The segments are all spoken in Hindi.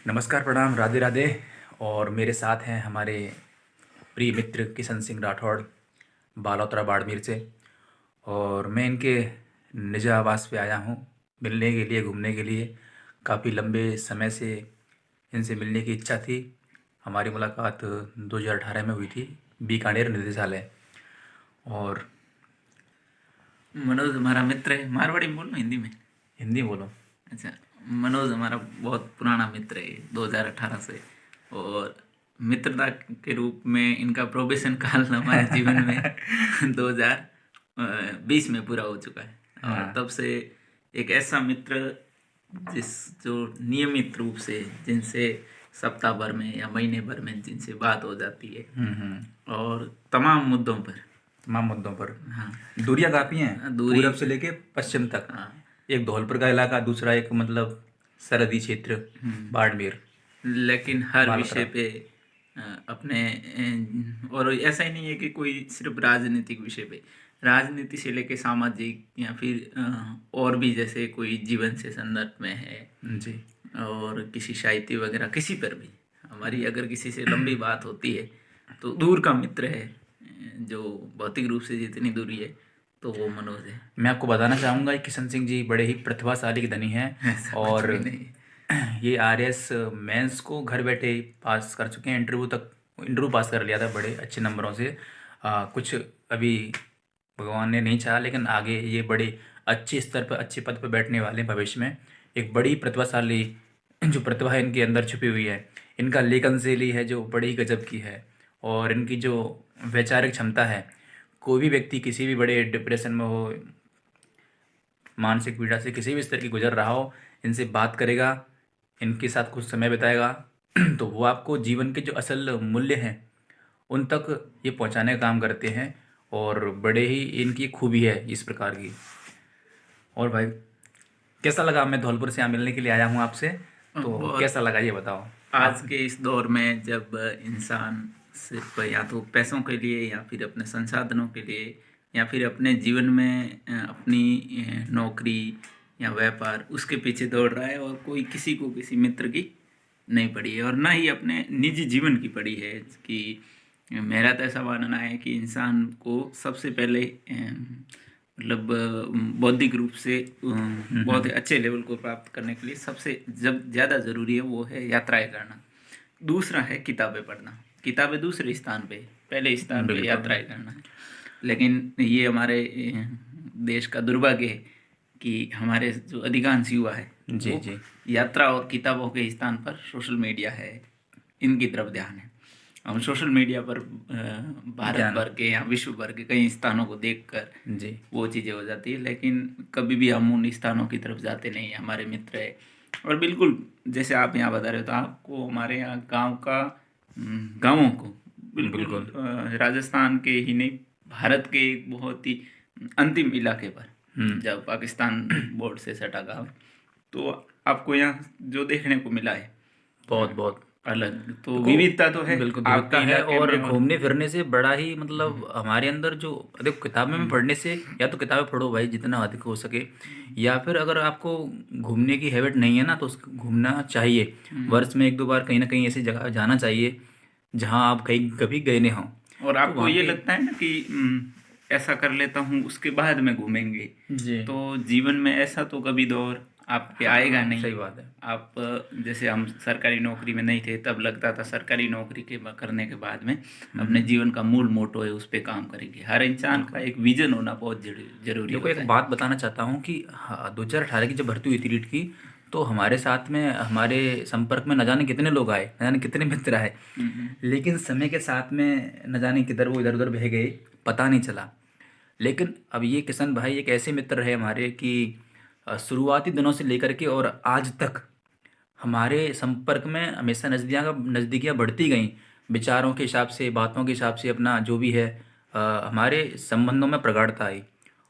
नमस्कार, प्रणाम, राधे राधे। और मेरे साथ हैं हमारे प्रिय मित्र किशन सिंह राठौड़, बालोतरा बाड़मेर से। और मैं इनके निज आवास पे आया हूँ मिलने के लिए, घूमने के लिए। काफ़ी लंबे समय से इनसे मिलने की इच्छा थी। हमारी मुलाकात 2018 में हुई थी, बीकानेर निदेशालय। और मनोज हमारा मित्र है। मारवाड़ी में बोलो हिंदी में? हिंदी बोलो। अच्छा। मनोज हमारा बहुत पुराना मित्र है 2018 से। और मित्रता के रूप में इनका प्रोबेशन काल हमारे जीवन में 2020 में पूरा हो चुका है। और हाँ। तब से एक ऐसा मित्र जो नियमित रूप से जिनसे सप्ताह भर में या महीने भर में जिनसे बात हो जाती है, और तमाम मुद्दों पर। हाँ। दूरियां काफ़ी हैं, दूरी पूरब से लेके पश्चिम तक। हाँ। एक धौलपुर का इलाका, दूसरा एक मतलब सरहदी क्षेत्र बाड़मेर, लेकिन हर बालोतरा। विषय पे अपने और ऐसा ही नहीं है कि कोई सिर्फ राजनीतिक विषय पे, राजनीति से लेके सामाजिक या फिर और भी, जैसे कोई जीवन से संदर्भ में है जी। और किसी साहित्य वगैरह किसी पर भी हमारी अगर किसी से लंबी बात होती है तो दूर का मित्र है, जो भौतिक रूप से जितनी दूरी है, तो वो मनोज है। मैं आपको बताना चाहूँगा कि किशन सिंह जी बड़े ही प्रतिभाशाली धनी हैं। ऐसा कुछ और भी नहीं। ये आरएस मेंस को घर बैठे ही पास कर चुके हैं। इंटरव्यू पास कर लिया था बड़े अच्छे नंबरों से। कुछ अभी भगवान ने नहीं चाहा, लेकिन आगे ये बड़े अच्छे स्तर पर, अच्छे पद पर बैठने वाले हैं भविष्य में। एक बड़ी प्रतिभाशाली जो प्रतिभा है इनके अंदर छुपी हुई है। इनका लेखन शैली है जो बड़ी ही गजब की है। और इनकी जो वैचारिक क्षमता है, कोई भी व्यक्ति किसी भी बड़े डिप्रेशन में हो, मानसिक पीड़ा से किसी भी स्तर की गुजर रहा हो, इनसे बात करेगा, इनके साथ कुछ समय बिताएगा तो वो आपको जीवन के जो असल मूल्य हैं उन तक ये पहुंचाने का काम करते हैं। और बड़े ही इनकी खूबी है इस प्रकार की। और भाई, कैसा लगा? मैं धौलपुर से यहाँ मिलने के लिए आया हूँ आपसे, तो बहुत। कैसा लगा ये बताओ आज आप। के इस दौर में जब इंसान सिर्फ या तो पैसों के लिए या फिर अपने संसाधनों के लिए या फिर अपने जीवन में अपनी नौकरी या व्यापार उसके पीछे दौड़ रहा है, और कोई किसी को किसी मित्र की नहीं पड़ी है और ना ही अपने निजी जीवन की पड़ी है, कि मेरा तो ऐसा मानना है कि इंसान को सबसे पहले मतलब बौद्धिक रूप से बहुत ही अच्छे लेवल को प्राप्त करने के लिए सबसे जब ज़्यादा ज़रूरी है वो है यात्राएं करना। दूसरा है किताबें पढ़ना। किताबें दूसरे स्थान पे, पहले स्थान पे बिल्कुल। यात्राएं करना है। लेकिन ये हमारे देश का दुर्भाग्य है कि हमारे जो अधिकांश युवा है जी वो जी। यात्रा और किताबों के स्थान पर सोशल मीडिया है, इनकी तरफ ध्यान है। हम सोशल मीडिया पर भारत ज्ञान। भर के या विश्व भर के कई स्थानों को देखकर जी। वो चीज़ें हो जाती है, लेकिन कभी भी हम उन स्थानों की तरफ जाते नहीं हैं। हमारे मित्र है, और बिल्कुल जैसे आप यहाँ बता रहे हो, तो आपको हमारे यहाँ गांव का गांवों को बिल्कुल बिल्कुल। राजस्थान के ही नहीं, भारत के एक बहुत ही अंतिम इलाके पर, जब पाकिस्तान बॉर्डर से सटा गांव, तो आपको यहाँ जो देखने को मिला है बहुत बहुत अलग, तो देखो, विविधता तो है बिल्कुल आपके विविधता है। इलाके और में। और घूमने फिरने से बड़ा ही मतलब हमारे अंदर जो, देखो, किताबें में पढ़ने से, या तो किताबें पढ़ो भाई जितना अधिक हो सके, या फिर अगर आपको घूमने की हैबिट नहीं है ना, तो घूमना चाहिए। वर्ष में एक दो बार कहीं ना कहीं ऐसी जगह जाना चाहिए जहाँ आप कहीं कभी गए नहीं हों। और तो आपको वहाँ ये पे लगता है ना कि ऐसा कर लेता हूँ उसके बाद में घूमेंगे, जी। तो जीवन में ऐसा तो कभी दौर आप पे आएगा हाँ, नहीं। सही बात है। आप जैसे हम सरकारी नौकरी में नहीं थे तब लगता था सरकारी नौकरी के करने के बाद में अपने जीवन का मूल मोटो है उस पर काम करेंगे। हर इंसान का एक विजन होना बहुत जरूरी देखो, होता एक है। बात बताना चाहता हूँ कि 2018 की जब भर्ती हुई थी रीट की, तो हमारे साथ में, हमारे संपर्क में न जाने कितने लोग आए, न जाने कितने मित्र आए। लेकिन समय के साथ में न जाने किधर वो इधर उधर बह गए, पता नहीं चला। लेकिन अब ये किशन भाई एक ऐसे मित्र रहे हमारे कि शुरुआती दिनों से लेकर के और आज तक हमारे संपर्क में हमेशा नज़दीकियाँ बढ़ती गईं। विचारों के हिसाब से, बातों के हिसाब से, अपना जो भी है, हमारे संबंधों में प्रगाढ़ता आई।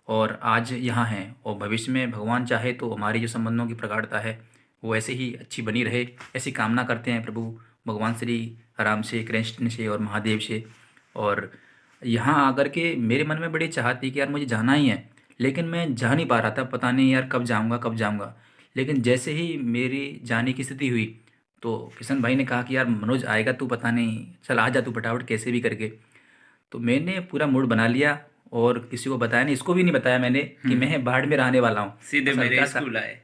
और आज यहाँ हैं, और भविष्य में भगवान चाहे तो हमारी जो संबंधों की प्रगाढ़ता है वो ऐसे ही अच्छी बनी रहे, ऐसी कामना करते हैं प्रभु भगवान श्री राम से, कृष्ण से और महादेव से। और यहाँ आकर के मेरे मन में बड़ी चाहत थी कि यार मुझे जाना ही है, लेकिन मैं जा नहीं पा रहा था, पता नहीं यार कब जाऊँगा कब जाऊँगा। लेकिन जैसे ही मेरी जाने की स्थिति हुई तो किशन भाई ने कहा कि यार मनोज आएगा तू, पता नहीं, चल आ जा तू फटाफट कैसे भी करके। तो मैंने पूरा मूड बना लिया और किसी को बताया नहीं, इसको भी नहीं बताया मैंने कि मैं बाड़मेर आने वाला हूँ। सीधे बस मेरे हल्का सा स्कूल आए।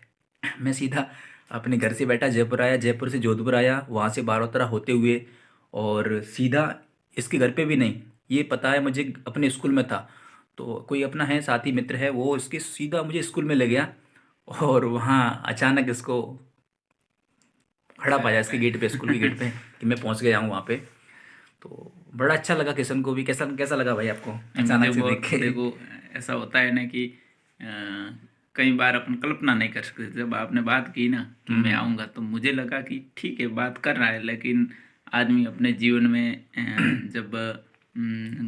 मैं सीधा अपने घर से बैठा, जयपुर आया, जयपुर से जोधपुर आया, वहाँ से बारोतरा होते हुए और सीधा इसके घर पे भी नहीं, ये पता है मुझे अपने स्कूल में था, तो कोई अपना है साथी मित्र है, वो इसके सीधा मुझे स्कूल में ले गया और वहाँ अचानक इसको खड़ा पाया इसके गेट पे, स्कूल के गेट पे कि मैं पहुँच गया हूँ वहाँ पे। तो बड़ा अच्छा लगा किशन को भी। कैसा कैसा लगा भाई आपको मुझे अचानक से देख बहुत, के? देखो ऐसा होता है ना कि कई बार अपन कल्पना नहीं कर सकते। जब आपने बात की ना कि मैं आऊँगा, तो मुझे लगा कि ठीक है बात कर रहा है, लेकिन आदमी अपने जीवन में जब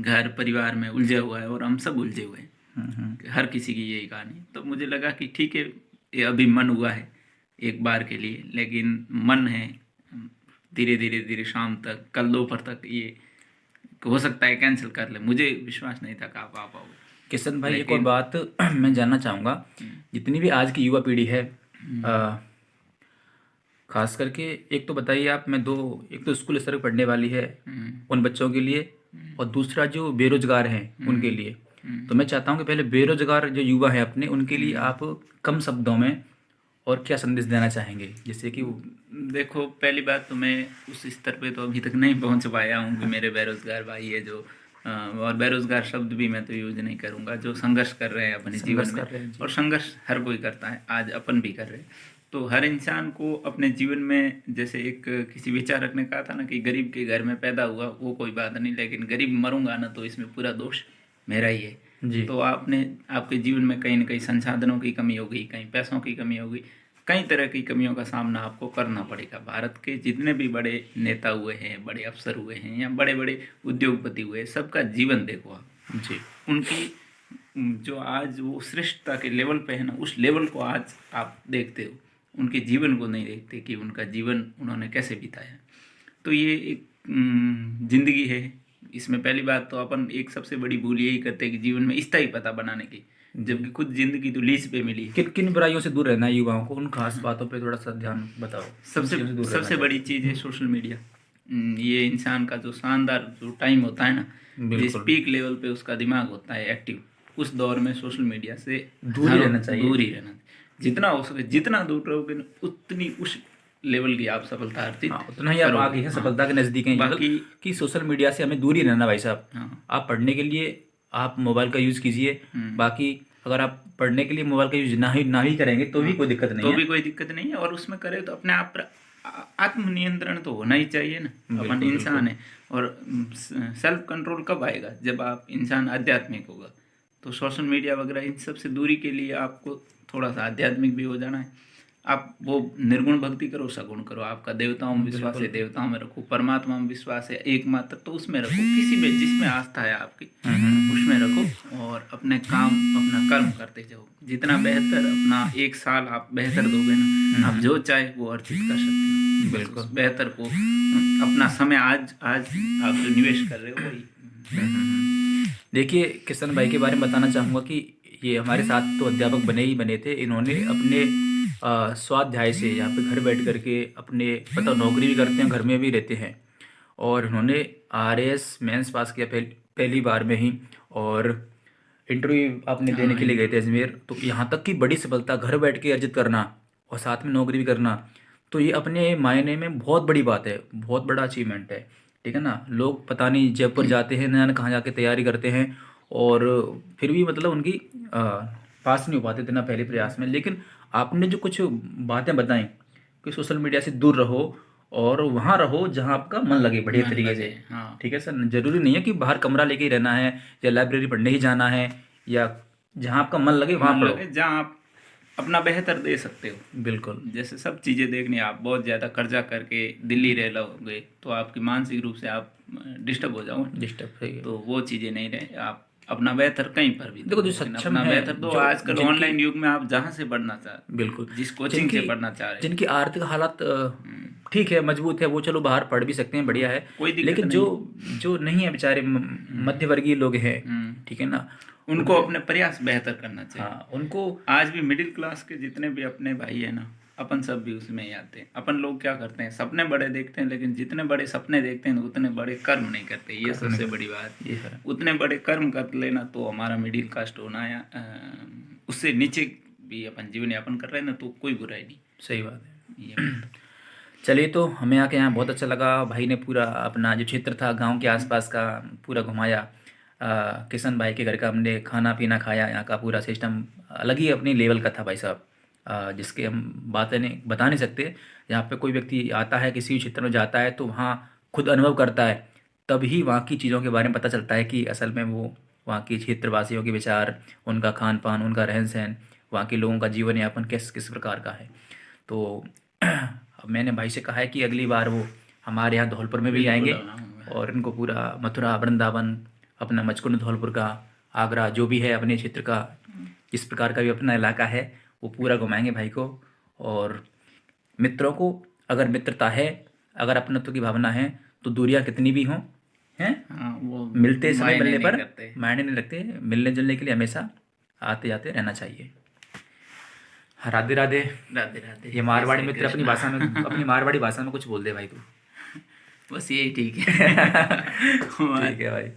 घर परिवार में उलझा हुआ है, और हम सब उलझे हुए हैं, हर किसी की यही कहानी, तो मुझे लगा कि ठीक है ये अभी मन हुआ है एक बार के लिए, लेकिन मन है धीरे धीरे धीरे शाम तक, कल दोपहर तक ये हो सकता है कैंसिल कर ले। मुझे विश्वास नहीं था कि आप आ पाओगे। किशन भाई एक और लेकिन बात मैं जानना चाहूँगा, जितनी भी आज की युवा पीढ़ी है, खास करके एक तो बताइए आप, मैं दो, एक तो स्कूल स्तर पर पढ़ने वाली है उन बच्चों के लिए, और दूसरा जो बेरोजगार हैं उनके लिए। तो मैं चाहता हूँ कि पहले बेरोजगार जो युवा हैं अपने, उनके लिए आप कम शब्दों में और क्या संदेश देना चाहेंगे, जिससे कि देखो पहली बात तो मैं उस स्तर पे तो अभी तक नहीं पहुंच पाया हूँ कि मेरे बेरोजगार भाई है जो और बेरोजगार शब्द भी मैं तो यूज नहीं करूँगा, जो संघर्ष कर रहे हैं अपने जीवन संघर्ष में। कर रहे हैं जी। और संघर्ष हर कोई करता है, आज अपन भी कर रहे हैं। तो हर इंसान को अपने जीवन में, जैसे एक किसी विचारक ने कहा था ना कि गरीब के घर में पैदा हुआ वो कोई बात नहीं, लेकिन गरीब मरूंगा ना तो इसमें पूरा दोष मेरा ही है। जी। तो आपने आपके जीवन में कहीं ना कहीं संसाधनों की कमी होगी, कहीं पैसों की कमी होगी, कई तरह की कमियों का सामना आपको करना पड़ेगा। भारत के जितने भी बड़े नेता हुए हैं, बड़े अफसर हुए हैं, या बड़े बड़े उद्योगपति हुए, सबका जीवन देखो आप, जी। उनकी जो आज वो श्रेष्ठता के लेवल पे है ना, उस लेवल को आज आप देखते हो, उनके जीवन को नहीं देखते कि उनका जीवन उन्होंने कैसे बिताया। तो ये एक जिंदगी है। इसमें पहली बात तो अपन एक सबसे बड़ी भूल यही करते हैं कि जीवन में स्थायी पता बनाने की, जबकि खुद जिंदगी तो लीज पे मिली है। किन किन बुराइयों से दूर रहना है युवाओं को, उन खास बातों पे थोड़ा सा ध्यान बताओ। सबसे किन चीज़ों से दूर रहना सबसे चाहिए? बड़ी चीज़ है सोशल मीडिया। ये इंसान का जो शानदार जो टाइम होता है ना, जिस बिल्कुल पीक लेवल पे उसका दिमाग होता है एक्टिव, उस दौर में सोशल मीडिया से दूर ही रहना चाहिए। दूर ही रहना। जितना हो सके, जितना दूर रहोगे ना, उतनी उस लेवल की आप सफलता अर्जित हाँ, उतना ही आप करोगे। आगे हैं, सफलता के नज़दीक हैं। बाकी कि सोशल मीडिया से हमें दूर ही रहना भाई साहब। हाँ, आप पढ़ने के लिए आप मोबाइल का यूज़ कीजिए, बाकी अगर आप पढ़ने के लिए मोबाइल का यूज ना ही करेंगे तो भी कोई दिक्कत नहीं तो है। भी कोई दिक्कत नहीं है। और उसमें करे तो अपने आप पर आत्मनियंत्रण तो होना ही चाहिए ना। अपन इंसान है, और सेल्फ कंट्रोल कब आएगा? जब आप इंसान आध्यात्मिक होगा। तो सोशल मीडिया वगैरह इन सब से दूरी के लिए आपको थोड़ा सा आध्यात्मिक भी हो जाना है। आप वो निर्गुण भक्ति करो, सगुण करो। आपका देवताओं में विश्वास है, देवताओं में रखो। परमात्मा में विश्वास है एकमात्र, तो उसमें रखो। किसी में जिसमें आस्था है आपकी उसमें रखो, और अपने काम अपना कर्म करते जाओ। जितना बेहतर अपना एक साल आप बेहतर दोगे ना, आप जो चाहे वो अर्जित कर सकते हो। बिल्कुल। उस बेहतर को अपना समय आज आज आप जो निवेश कर रहे हो वही। देखिए किशन भाई के बारे में बताना चाहूँगा कि ये हमारे साथ तो अध्यापक बने ही बने थे। इन्होंने अपने स्वाध्याय से यहाँ पे घर बैठ करके अपने मतलब नौकरी भी करते हैं, घर में भी रहते हैं, और इन्होंने RAS मेंस पास किया पहली बार में ही, और इंटरव्यू आपने देने के लिए गए थे अजमेर। तो यहाँ तक कि बड़ी सफलता घर बैठ के अर्जित करना और साथ में नौकरी भी करना, तो ये अपने मायने में बहुत बड़ी बात है, बहुत बड़ा अचीवमेंट है। ठीक है ना। लोग पता नहीं जयपुर जाते हैं, न जाने कहाँ जाके तैयारी करते हैं, और फिर भी मतलब उनकी पास नहीं हो पाते इतना पहले प्रयास में। लेकिन आपने जो कुछ बातें बताई कि सोशल मीडिया से दूर रहो और वहाँ रहो जहाँ आपका मन लगे बढ़िया तरीके से। हाँ, ठीक है सर, जरूरी नहीं है कि बाहर कमरा लेके ही रहना है या लाइब्रेरी पढ़ने ही जाना है, या जहाँ आपका मन लगे वहाँ पढ़ो। जहाँ आप अपना बेहतर दे सकते हो। बिल्कुल। जैसे सब चीज़ें देखनी, आप बहुत ज़्यादा कर्जा करके दिल्ली रह लोगे तो आपकी मानसिक रूप से आप डिस्टर्ब हो जाओगे। डिस्टर्ब है। तो वो चीज़ें नहीं रहे। आप अपना बेहतर कहीं पर भी देखो जो लेकिन सक्षम अपना है, बेहतर दो। आजकल ऑनलाइन युग में आप जहाँ से पढ़ना चाह, बिल्कुल जिस कोचिंग से पढ़ना चाह रहे हैं, जिनकी आर्थिक हालत ठीक है, मजबूत है, वो चलो बाहर पढ़ भी सकते हैं, बढ़िया है। कोई दिक्कत लेकिन जो नहीं है बेचारे मध्यवर्गीय लोग हैं, ठीक है ना, उनको अपने प्रयास बेहतर करना चाहिए। हाँ उनको आज भी मिडिल क्लास के जितने भी अपने भाई है ना, अपन सब भी उसमें ही आते हैं। अपन लोग क्या करते हैं, सपने बड़े देखते हैं, लेकिन जितने बड़े सपने देखते हैं उतने बड़े कर्म नहीं करते। ये सबसे बड़ी बात। ये है। उतने बड़े कर्म कर लेना तो हमारा मिडिल कास्ट होना या उससे नीचे भी अपन जीवन यापन कर रहे हैं ना, तो कोई बुराई नहीं। सही बात है। ये चलिए, तो हमें आके यहाँ बहुत अच्छा लगा। भाई ने पूरा अपना जो क्षेत्र था गांव के आसपास का पूरा घुमाया। किशन भाई के घर का हमने खाना पीना खाया। यहाँ का पूरा सिस्टम अलग ही अपनी लेवल का था भाई साहब, जिसके हम बातें नहीं बता नहीं सकते। यहाँ पे कोई व्यक्ति आता है, किसी भी क्षेत्र में जाता है, तो वहाँ खुद अनुभव करता है, तभी वहाँ की चीज़ों के बारे में पता चलता है कि असल में वो वहाँ की क्षेत्रवासियों के विचार, उनका खान पान, उनका रहन सहन, वहाँ के लोगों का जीवन यापन किस किस प्रकार का है। तो अब मैंने भाई से कहा है कि अगली बार वो हमारे यहाँ धौलपुर में भी आएंगे और इनको पूरा मथुरा, वृंदावन, अपना मचकुंड, धौलपुर का, आगरा, जो भी है अपने क्षेत्र का, जिस प्रकार का भी अपना इलाका है, वो पूरा घुमाएंगे भाई को। और मित्रों को, अगर मित्रता है, अगर अपनत्व की भावना है, तो दूरियां कितनी भी हों, हैं, हाँ, वो मिलते समय मायने मिलने नहीं पर करते। मायने नहीं रखते। मिलने जुलने के लिए हमेशा आते जाते रहना चाहिए। राधे राधे। राधे राधे। ये मारवाड़ी जय श्री मित्र अपनी कृष्ण। भाषा में, अपनी मारवाड़ी भाषा में कुछ बोल दे भाई तू। बस यही ठीक है। ठीक है भाई।